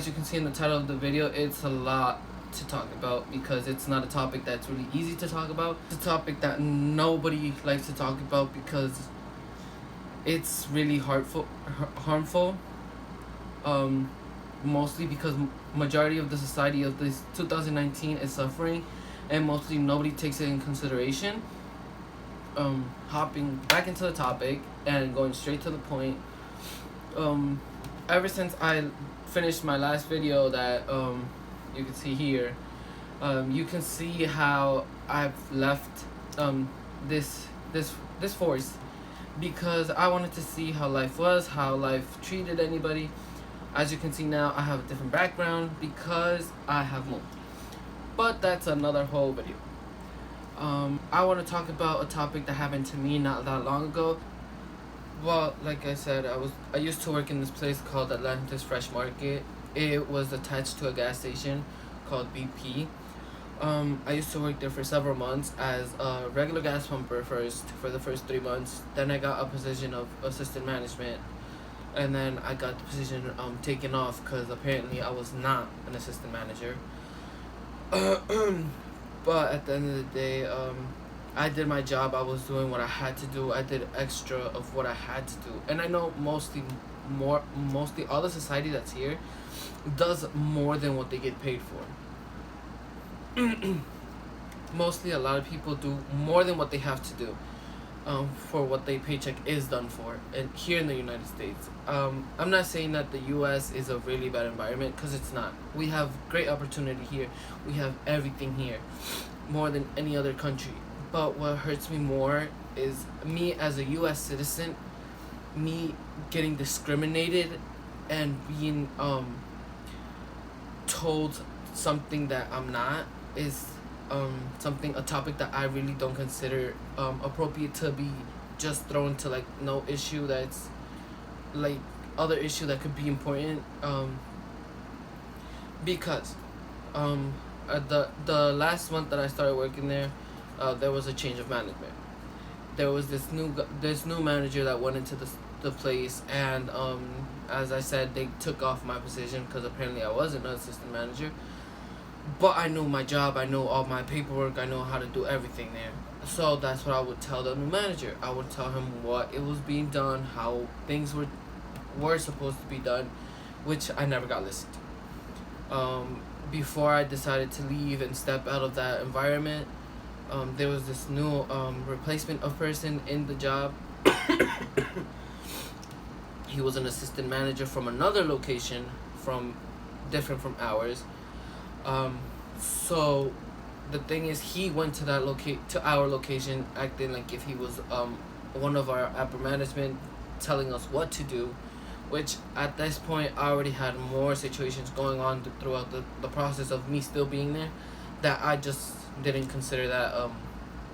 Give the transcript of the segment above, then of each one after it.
as you can see in the title of the video, it's a lot to talk about because it's not a topic that's really easy to talk about. It's a topic that nobody likes to talk about because it's really harmful. Mostly because majority of the society of this 2019 is suffering, and mostly nobody takes it in consideration. Hopping back into the topic and going straight to the point. Ever since I finished my last video that you can see here, you can see how I've left this force because I wanted to see how life was, how life treated anybody. As you can see now, I have a different background because I have moved, but that's another whole video. I want to talk about a topic that happened to me not that long ago. Well, like I said, I used to work in this place called Atlantis FreshMarket. It was attached to a gas station called BP. I used to work there for several months as a regular gas pumper first for the first 3 months. Then I got a position of assistant management, and then I got the position taken off because apparently I was not an assistant manager. But at the end of the day, I did my job. I was doing what I had to do. I did extra of what I had to do. And I know mostly all the society that's here does more than what they get paid for. Mostly a lot of people do more than what they have to do for what their paycheck is done for. And here in the United States, I'm not saying that the US is a really bad environment, because it's not. We have great opportunity here. We have everything here, more than any other country. But what hurts me more is me as a US citizen, me getting discriminated and being told something that I'm not is a topic that I really don't consider appropriate to be just thrown to like no issue that's like other issue that could be important, because the last month that I started working there, there was a change of management. There was this new manager that went into the place, and as I said, they took off my position because apparently I wasn't an assistant manager. But I knew my job, I knew all my paperwork, I know how to do everything there. So that's what I would tell the new manager. I would tell him what it was being done, how things were supposed to be done, which I never got listened to. Before I decided to leave and step out of that environment, there was this new replacement of person in the job. He was an assistant manager from another location, different from ours. So the thing is, he went to our location acting like if he was one of our upper management, telling us what to do, which at this point I already had more situations going on throughout the process of me still being there, that I just didn't consider that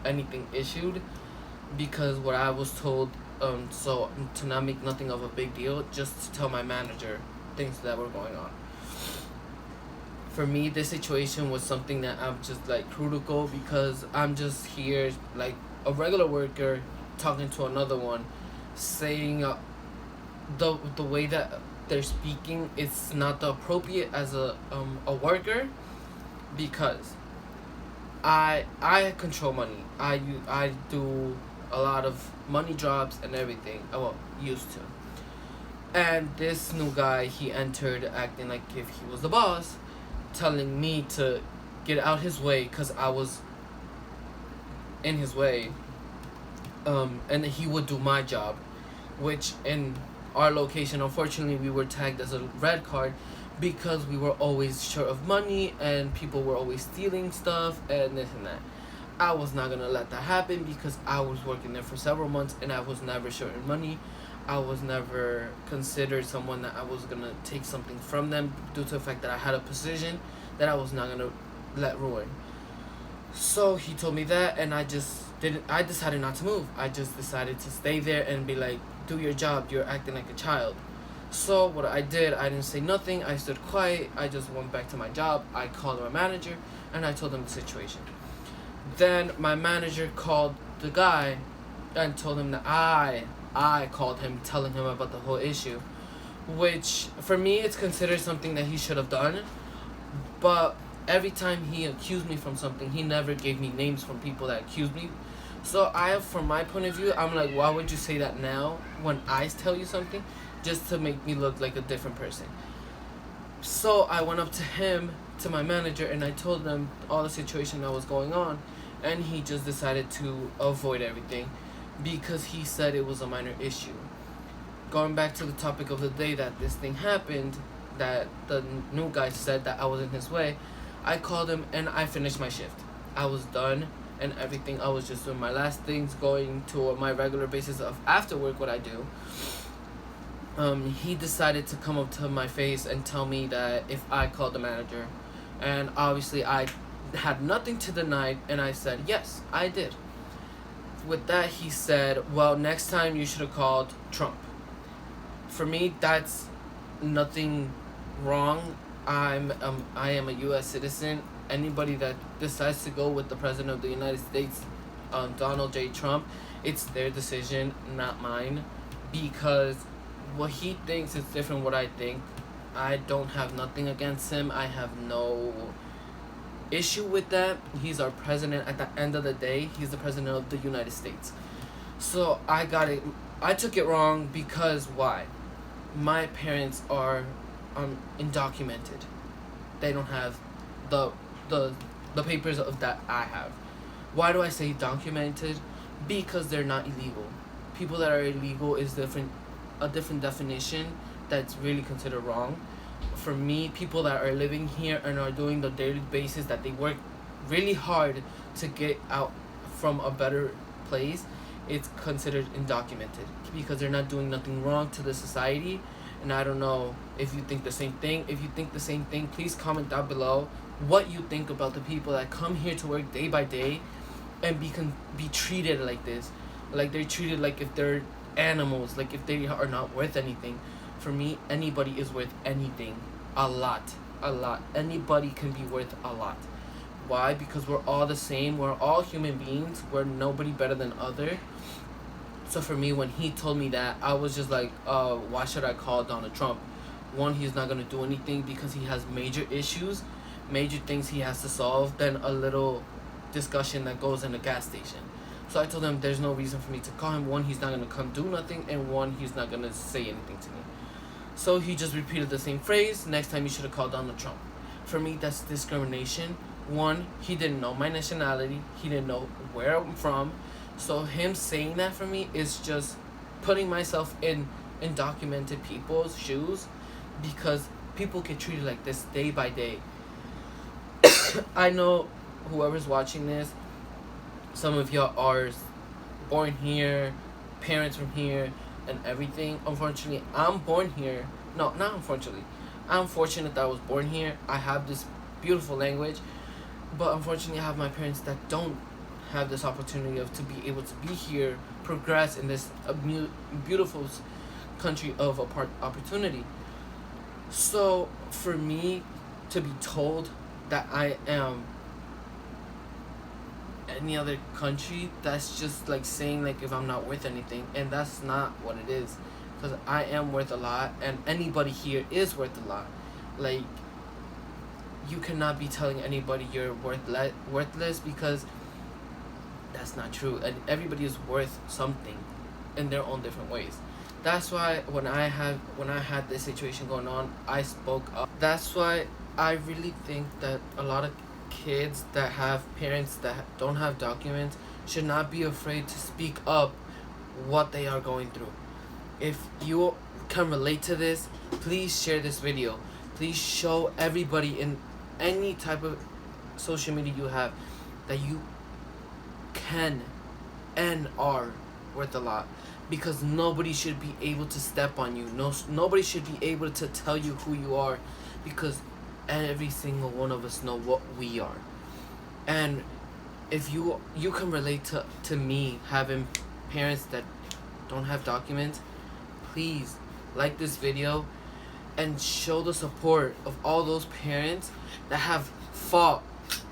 anything issued, because what I was told, so to not make nothing of a big deal, just to tell my manager things that were going on. For me, this situation was something that I'm just like critical, because I'm just here like a regular worker talking to another one, saying the way that they're speaking, it's not the appropriate as a worker, because I control money. I do a lot of money drops and everything. Well, used to. And this new guy, he entered acting like if he was the boss, telling me to get out his way because I was in his way, and he would do my job, which in our location, unfortunately, we were tagged as a red card because we were always short of money and people were always stealing stuff and this and that. I was not gonna let that happen because I was working there for several months and I was never short in money. I was never considered someone that I was gonna take something from them due to the fact that I had a position that I was not gonna let ruin. So he told me that, and I decided not to move. I just decided to stay there and be like, do your job, you're acting like a child. So what I did, I didn't say nothing, I stood quiet, I just went back to my job. I called my manager and I told him the situation. Then my manager called the guy and told him that I called him telling him about the whole issue, which for me it's considered something that he should have done. But every time he accused me from something, he never gave me names from people that accused me. So from my point of view, I'm like, why would you say that now when I tell you something, just to make me look like a different person? So I went up to him, to my manager, and I told them all the situation that was going on, and he just decided to avoid everything because he said it was a minor issue. Going back to the topic of the day that this thing happened, that the new guy said that I was in his way, I called him and I finished my shift. I was done and everything. I was just doing my last things, going to my regular basis of after work, what I do. He decided to come up to my face and tell me that if I called the manager. And obviously I had nothing to deny, and I said, yes, I did. With that, he said, well, next time you should have called Trump. For me, that's nothing wrong. I am a U.S. citizen. Anybody that decides to go with the President of the United States, Donald J. Trump, it's their decision, not mine. Because what he thinks is different what I think. I don't have nothing against him. I have no issue with that. He's our president. At the end of the day, he's the president of the United States. So I took it wrong because why? My parents are undocumented. They don't have the papers of that I have. Why do I say documented? Because they're not illegal. People that are illegal is a different definition that's really considered wrong. For me, people that are living here and are doing the daily basis that they work really hard to get out from a better place, it's considered undocumented because they're not doing nothing wrong to the society. And I don't know if you think the same thing. If you think the same thing, please comment down below what you think about the people that come here to work day by day and be treated like this. Like they're treated like if they're animals, like if they are not worth anything. For me, anybody is worth anything. A lot. Anybody can be worth a lot. Why? Because we're all the same. We're all human beings. We're nobody better than other. So for me, when he told me that, I was just like, why should I call Donald Trump? One, he's not going to do anything because he has major issues, major things he has to solve than a little discussion that goes in a gas station. So I told him there's no reason for me to call him. One, he's not going to come do nothing, and one, he's not going to say anything to me. So he just repeated the same phrase, next time you should have called Donald Trump. For me, that's discrimination. One, he didn't know my nationality. He didn't know where I'm from. So him saying that for me is just putting myself in undocumented people's shoes because people get treated like this day by day. I know whoever's watching this, some of y'all are born here, parents from here, and everything. Unfortunately, I'm born here. No, not unfortunately. I'm fortunate that I was born here. I have this beautiful language, but unfortunately, I have my parents that don't have this opportunity to be able to be here, progress in this beautiful country of opportunity. So for me to be told that I am any other country, that's just like saying like if I'm not worth anything, and that's not what it is, because I am worth a lot, and anybody here is worth a lot. Like, you cannot be telling anybody you're worthless because that's not true, and everybody is worth something in their own different ways. That's why when I had this situation going on, I spoke up. That's why I really think that a lot of kids that have parents that don't have documents should not be afraid to speak up what they are going through. If you can relate to this, please share this video. Please show everybody in any type of social media you have that you can and are worth a lot, because nobody should be able to step on you. Nobody should be able to tell you who you are, because every single one of us know what we are. And if you can relate to me having parents that don't have documents, please like this video and show the support of all those parents that have fought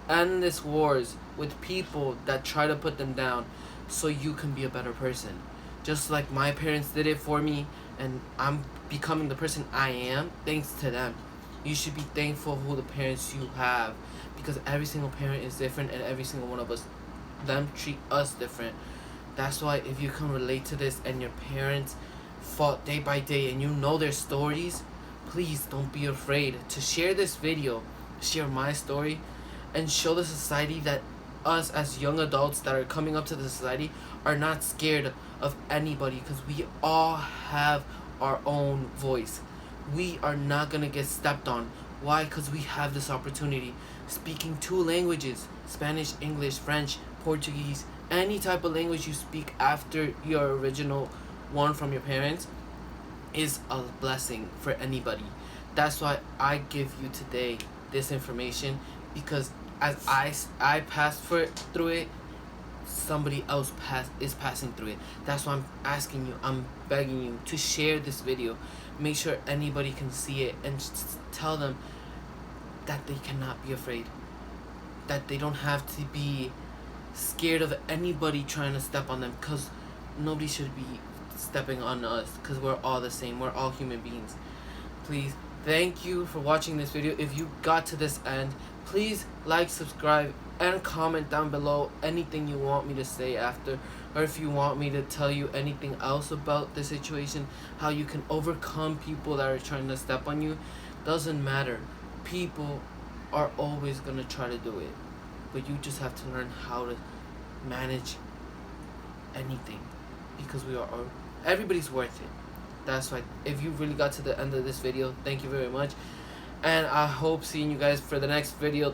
endless wars with people that try to put them down so you can be a better person. Just like my parents did it for me, and I'm becoming the person I am thanks to them. You should be thankful who the parents you have, because every single parent is different, and every single one of us, them treat us different. That's why if you can relate to this and your parents fought day by day and you know their stories, please don't be afraid to share this video, share my story, and show the society that us as young adults that are coming up to the society are not scared of anybody, because we all have our own voice. We are not gonna get stepped on. Why? Because we have this opportunity. Speaking 2 languages, Spanish, English, French, Portuguese, any type of language you speak after your original one from your parents is a blessing for anybody. That's why I give you today this information, because as I passed through it, somebody else is passing through it. That's why I'm asking you, I'm begging you to share this video. Make sure anybody can see it, and tell them that they cannot be afraid, that they don't have to be scared of anybody trying to step on them, because nobody should be stepping on us, because we're all the same. We're all human beings. Please, thank you for watching this video. If you got to this end, please like, subscribe, and comment down below anything you want me to say after, or if you want me to tell you anything else about the situation, how you can overcome people that are trying to step on you. Doesn't matter. People are always going to try to do it, but you just have to learn how to manage anything, because everybody's worth it. That's why if you really got to the end of this video, thank you very much, and I hope seeing you guys for the next video.